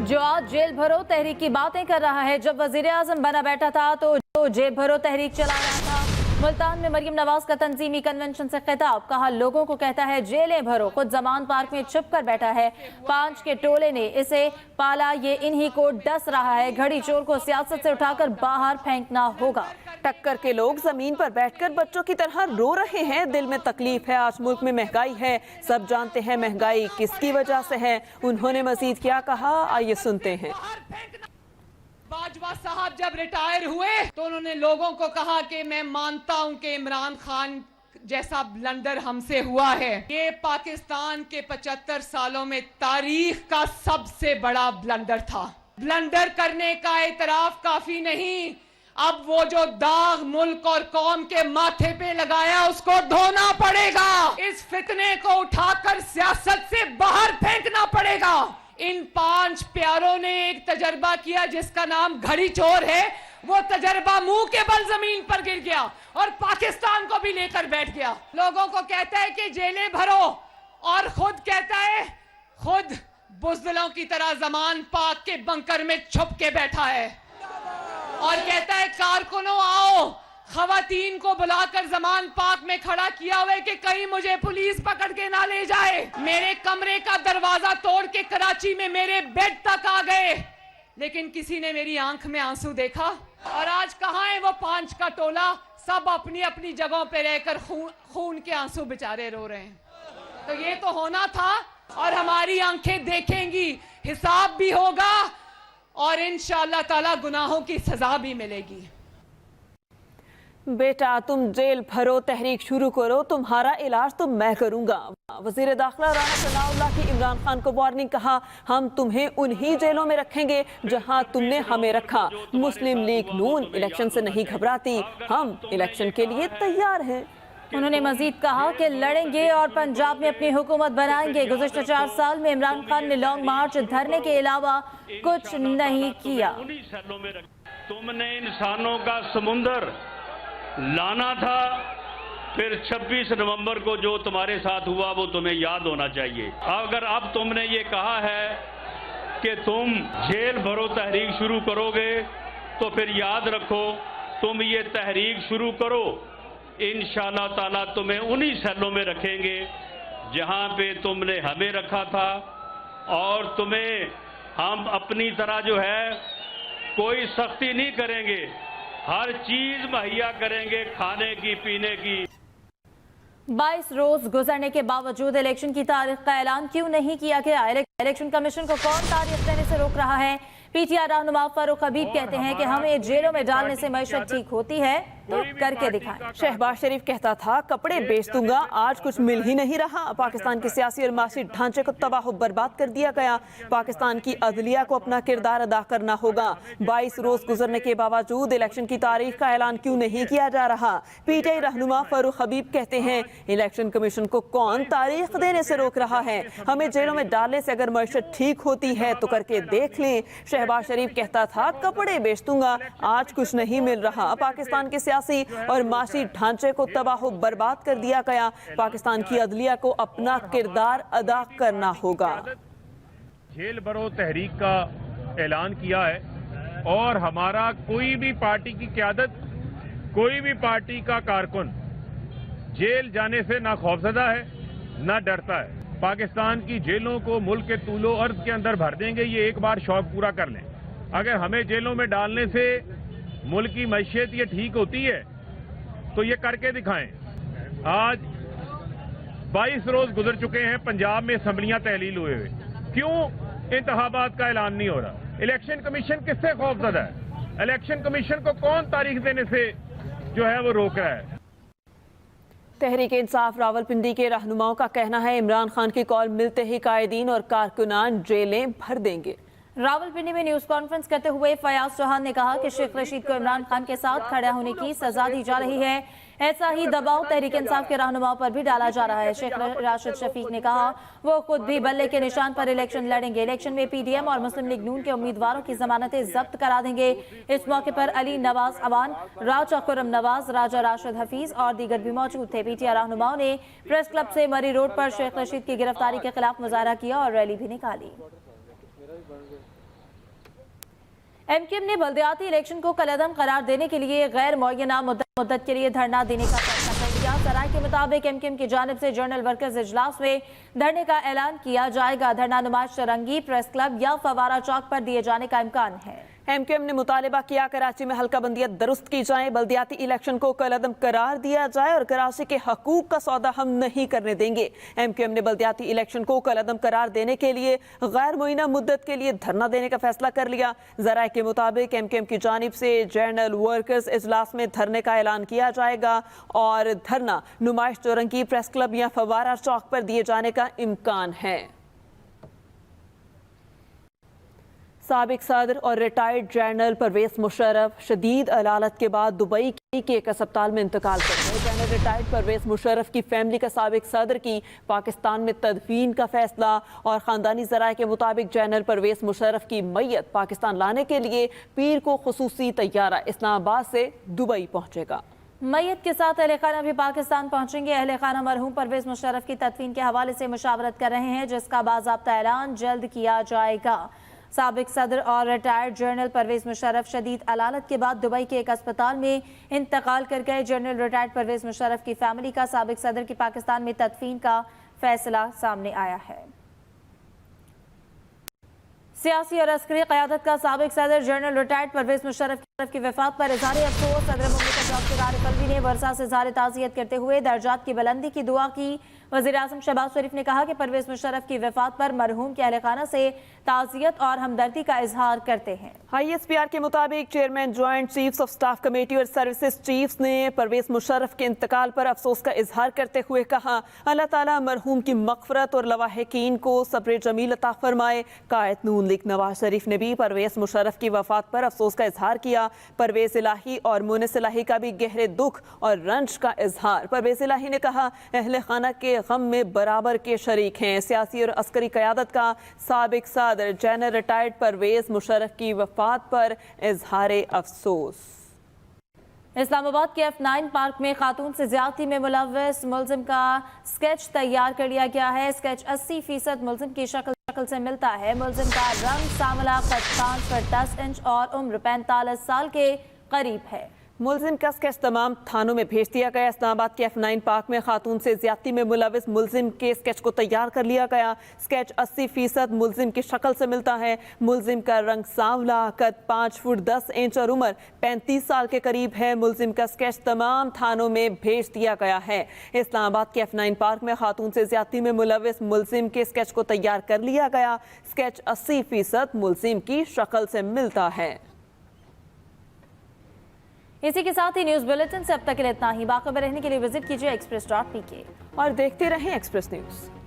जो आज जेल भरो तहरीक की बातें कर रहा है। जब वजीर आजम बना बैठा था तो जो जेल भरो तहरीक चला रहा था। मुल्तान में मरियम नवाज का तंजीमी कन्वेंशन से खिताब, कहा लोगों को कहता है जेलें भरो, खुद जमान पार्क में छुप कर बैठा है। 5 के टोले ने इसे पाला, ये इन्हीं को डस रहा है। घड़ी चोर को सियासत से उठाकर बाहर फेंकना होगा। टक्कर के लोग जमीन पर बैठकर बच्चों की तरह रो रहे हैं। दिल में तकलीफ है, आज मुल्क में महंगाई है, सब जानते हैं महंगाई किसकी वजह से है। उन्होंने मजीद क्या कहा, आइए सुनते हैं। बाजवा साहब जब रिटायर हुए तो उन्होंने लोगों को कहा कि मैं मानता हूं कि इमरान खान जैसा ब्लंडर हमसे हुआ है, ये पाकिस्तान के 75 सालों में तारीख का सबसे बड़ा ब्लंडर था। ब्लंडर करने का एतराफ काफी नहीं, अब वो जो दाग मुल्क और कौम के माथे पे लगाया उसको धोना पड़ेगा। इस फितने को उठाकर सियासत से बाहर फेंकना पड़ेगा। इन 5 प्यारों ने एक तजर्बा किया जिसका नाम घड़ी चोर है। वो तजर्बा मुंह के बल जमीन पर गिर गया और पाकिस्तान को भी लेकर बैठ गया। लोगों को कहता है कि जेलें भरो और खुद कहता है, खुद बुज़दिलों की तरह जमान पाक के बंकर में छुप के बैठा है और कहता है कारकुनों आओ, खवातीन को बुलाकर जमान पाक में खड़ा किया हुआ है कि कहीं मुझे पुलिस पकड़ के ना ले जाए। मेरे कमरे का दरवाजा तोड़ के कराची में मेरे बेड तक आ गए, लेकिन किसी ने मेरी आंख में आंसू देखा। और आज कहाँ है वो 5 का टोला, सब अपनी अपनी जगहों पे रहकर खून के आंसू बेचारे रो रहे हैं। तो ये तो होना था और हमारी आंखें देखेंगी, हिसाब भी होगा और इंशाअल्लाह ताला गुनाहों की सजा भी मिलेगी। बेटा तुम जेल भरो तहरीक शुरू करो, तुम्हारा इलाज तो मैं करूंगा। वजीर दाखिला राना सनाउल्लाह की इमरान खान को वार्निंग, कहा हम तुम्हें उन्हीं जेलों में रखेंगे जहां तुमने हमें रखा। मुस्लिम लीग नून इलेक्शन से नहीं घबराती, हम इलेक्शन के लिए तैयार हैं। उन्होंने मजीद कहा कि लड़ेंगे और पंजाब में अपनी हुकूमत बनाएंगे। गुज़श्ता 4 साल में इमरान खान ने लॉन्ग मार्च धरने के अलावा कुछ नहीं किया। तुमने इंसानों का समुंदर लाना था, फिर 26 नवंबर को जो तुम्हारे साथ हुआ वो तुम्हें याद होना चाहिए। अगर अब तुमने ये कहा है कि तुम जेल भरो तहरीक शुरू करोगे तो फिर याद रखो, तुम ये तहरीक शुरू करो, इंशाअल्लाह ताला तुम्हें उन्हीं सेलों में रखेंगे जहां पे तुमने हमें रखा था। और तुम्हें हम अपनी तरह जो है कोई सख्ती नहीं करेंगे, हर चीज मुहैया करेंगे, खाने की पीने की। 22 रोज गुजरने के बावजूद इलेक्शन की तारीख का ऐलान क्यों नहीं किया गया? इलेक्शन कमीशन को कौन तारीख देने से रोक रहा है? पीटीआई रहनुमा फारूक हबीब कहते हैं कि हमें जेलों में डालने से मईशत ठीक होती है तो करके दिखाएं। शहबाज शरीफ कहता था कपड़े बेच दूंगा, आज कुछ मिल ही नहीं रहा। पाकिस्तान के सियासी और माशी ढांचे को तबाह बर्बाद कर दिया गया। पाकिस्तान की अदलिया को अपना किरदार अदा करना होगा। 22 रोज गुजरने के बावजूद इलेक्शन की तारीख का ऐलान क्यों नहीं किया जा रहा? पीटीआई रहनुमा फारूक हबीब कहते हैं इलेक्शन कमीशन को कौन तारीख देने से रोक रहा है? हमें जेलों में डालने से अगर मईशत ठीक होती है तो करके देख लें। शहबाज शरीफ कहता था कपड़े बेच दूंगा, आज कुछ नहीं मिल रहा। पाकिस्तान के सियासी और माशी ढांचे को तबाह बर्बाद कर दिया गया। पाकिस्तान की अदलिया को अपना किरदार अदा करना होगा। जेल भरो तहरीक का ऐलान किया है और हमारा कोई भी पार्टी की क़यादत, कोई भी पार्टी का कारकुन जेल जाने से ना खौफजदा है ना डरता है। पाकिस्तान की जेलों को मुल्क के तूलो अर्ज के अंदर भर देंगे, ये एक बार शौक पूरा कर लें। अगर हमें जेलों में डालने से मुल्क की मैशियत ये ठीक होती है तो ये करके दिखाएं। आज 22 रोज गुजर चुके हैं, पंजाब में असम्बलियां तहलील हुए हुए, क्यों इंतखाबात का ऐलान नहीं हो रहा? इलेक्शन कमीशन किससे खौफजदा है? इलेक्शन कमीशन को कौन तारीख देने से जो है वो रोक रहा है? तहरीक इंसाफ रावलपिंडी के रहनुमाओं का कहना है इमरान खान की कॉल मिलते ही कायदीन और कारकुनान जेलें भर देंगे। रावलपिंडी में न्यूज कॉन्फ्रेंस करते हुए फयाज चौहान ने कहा कि शेख रशीद को इमरान खान के साथ खड़ा होने की सजा दी जा रही है। ऐसा ही दबाव तहरीक इंसाफ के रहनुमाओं पर भी डाला जा रहा है। शेख राशिद शफीक ने कहा वो खुद भी बल्ले के निशान पर इलेक्शन लड़ेंगे। इलेक्शन में पीडीएम और मुस्लिम लीग नून के उम्मीदवारों की जमानतें जब्त करा देंगे। इस मौके पर अली नवाज अवान, राजा खुर्रम नवाज, राजा राशिद हफीज और दीगर भी मौजूद थे। पीटीआई रहनुमाओं ने प्रेस क्लब से मरी रोड पर शेख रशीद की गिरफ्तारी के खिलाफ मुजाहरा किया और रैली भी निकाली। एमक्यूएम ने बल्दियाती इलेक्शन को कलअदम करार देने के लिए गैर मुअय्यना मुद्दत के लिए धरना देने का फैसला कर लिया। सराय के मुताबिक एमक्यूएम की जानिब से जनरल वर्कर्स इजलास में धरने का ऐलान किया जाएगा। धरना नुमाइश चरंगी, प्रेस क्लब या फवारा चौक पर दिए जाने का इम्कान है। एमक्यूएम ने मुतालबा किया कराची में हल्का बंदियत दुरुस्त की जाए, बल्दियाती इलेक्शन को कलअदम करार दिया जाए और कराची के हकूक का सौदा हम नहीं करने देंगे। एमक्यूएम ने बल्दियाती इलेक्शन को कलअदम करार देने के लिए गैर मुअय्यना मुद्दत के लिए धरना देने का फैसला कर लिया। जराए के मुताबिक एमक्यूएम की जानिब से जनरल वर्कर्स इजलास में धरने का ऐलान किया जाएगा और धरना नुमाइश चौरंगी, प्रेस क्लब या फवारा चौक पर दिए जाने का इम्कान है। साबिक सदर और रिटायर्ड जनरल परवेज मुशर्रफ शदीद अदालत के बाद दुबई के एक अस्पताल में इंतकाल कर गए। जनरल रिटायर्ड परवेज मुशर्रफ की फैमिली का साबिक सदर की पाकिस्तान में तदफीन का फैसला और ख़ानदानी ज़राए के मुताबिक जनरल परवेज मुशर्रफ की मैयत पाकिस्तान लाने के लिए पीर को खुसूसी तैयारा इस्लामाबाद से दुबई पहुँचेगा। मैयत के साथ अहले खाना भी पाकिस्तान पहुंचेंगे। अहले खाना मरहूम परवेज मुशर्रफ की तदफीन के हवाले से मुशावरत कर रहे हैं, जिसका बाज़ाब्ता ऐलान जल्द किया जाएगा। साबिक सदर और रिटायर्ड जनरल परवेज मुशर्रफ शदीद अदालत के बाद दुबई के एक अस्पताल में इंतकाल कर गए। जनरल रिटायर्ड परवेज मुशर्रफ की फैमिली का साबिक सदर की पाकिस्तान में तदफीन का फैसला सामने आया है। सियासी और अस्करी क़यादत का साबिक सदर जनरल रिटायर्ड परवेज मुशर्रफ की वफात पर इज़हार अफसोस। सदर मुमलिकत डॉक्टर आरिफ अलवी ने वर्षा से इज़हार ताज़ियत करते हुए दर्जात की बुलंदी की दुआ की। वज़ीर आज़म शहबाज शरीफ ने कहा कि परवेज मुशर्रफ की वफात पर मरहूम के अहले खाना से ताज़ियत और हमदर्दी का इजहार करते हैं। ISPR के मुताबिक chairman joint chiefs of staff committee और सर्विसेज चीफ्स ने परवेज मुशर्रफ के इंतकाल पर अफसोस का इजहार करते हुए कहा, अल्लाह ताला मरहूम की मग़फ़रत और लवाहिकीन को सब्र जमील अता फरमाए। कायद नून लीग नवाज शरीफ ने भी परवेज मुशर्रफ की वफात पर अफसोस का इजहार किया। परवेज इलाही और मुनिस इलाही का भी गहरे दुख और रंज का इजहार। परवेज इलाही ने कहा, अहले खाना के गम में बराबर के शरीक हैं। सियासी और अस्करी क़यादत का साबिक सदर जनरल रिटायर्ड परवेज मुशर्रफ की वफात पर इजहार अफसोस। इस्लामाबाद के F9 पार्क में खातून से ज्यादती में मुलव्वस मुलजिम का स्केच तैयार कर लिया गया है। स्केच 80% मुलजिम की शक्ल से मिलता है। मुलजिम का रंग सांवला, कद 5 फुट 10 इंच और उम्र 45 साल के करीब है। मुलजिम का स्केच तमाम थानों में भेज दिया गया। इस्लामाबाद के F9 पार्क में खातून से ज्यादती में मुलव्वस मुलजिम के स्केच को तैयार कर लिया गया। स्केच 80% मुलजिम की शक्ल से मिलता है। मुलजिम का रंग सांवला, कद 5 फुट 10 इंच और उम्र 35 साल के करीब है। मुलजिम का स्केच तमाम थानों में भेज दिया गया है। इस्लामाबाद के F9 पार्क में खातून से ज्यादती में मुलव्वस मुलजिम के स्केच को तैयार कर लिया गया। स्केच 80% मुलजिम की शक्ल से मिलता है। इसी के साथ ही न्यूज़ बुलेटिन से अब तक के लिए इतना ही। बाखबर रहने के लिए विजिट कीजिए express.pk और देखते रहें एक्सप्रेस न्यूज़।